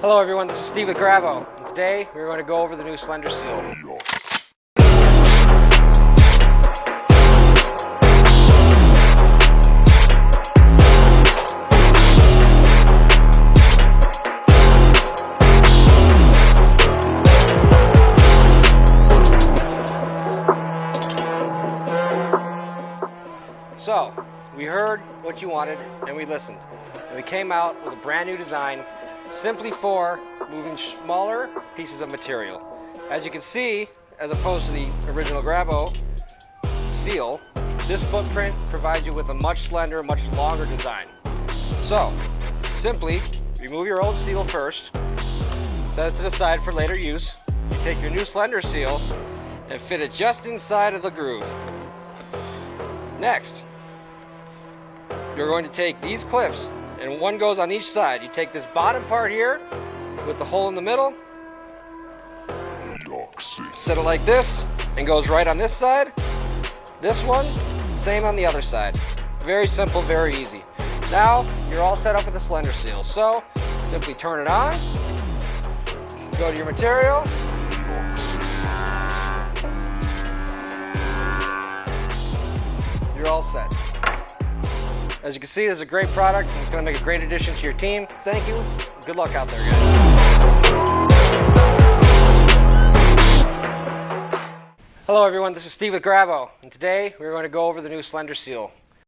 Hello everyone, this is Steve with Grabo, and today we're going to go over the new Slender seal. So, we heard what you wanted and we listened, and we came out with a brand new design simply for moving smaller pieces of material. As you can see, as opposed to the original Grabo seal, this footprint provides you with a much slender, much longer design. So, simply remove your old seal first, set it to the side for later use. You take your new Slender seal and fit it just inside of the groove. Next, you're going to take these clips, and one goes on each side. You take this bottom part here with the hole in the middle, set it like this, and goes right on this side. This one, same on the other side. Very simple, very easy. Now, you're all set up with the Slender seal. So, simply turn it on, go to your material, you're all set. As you can see, this is a great product, and it's going to make a great addition to your team. Thank you. Good luck out there, guys. Hello everyone, this is Steve with Grabo, and today we're going to go over the new Slender seal.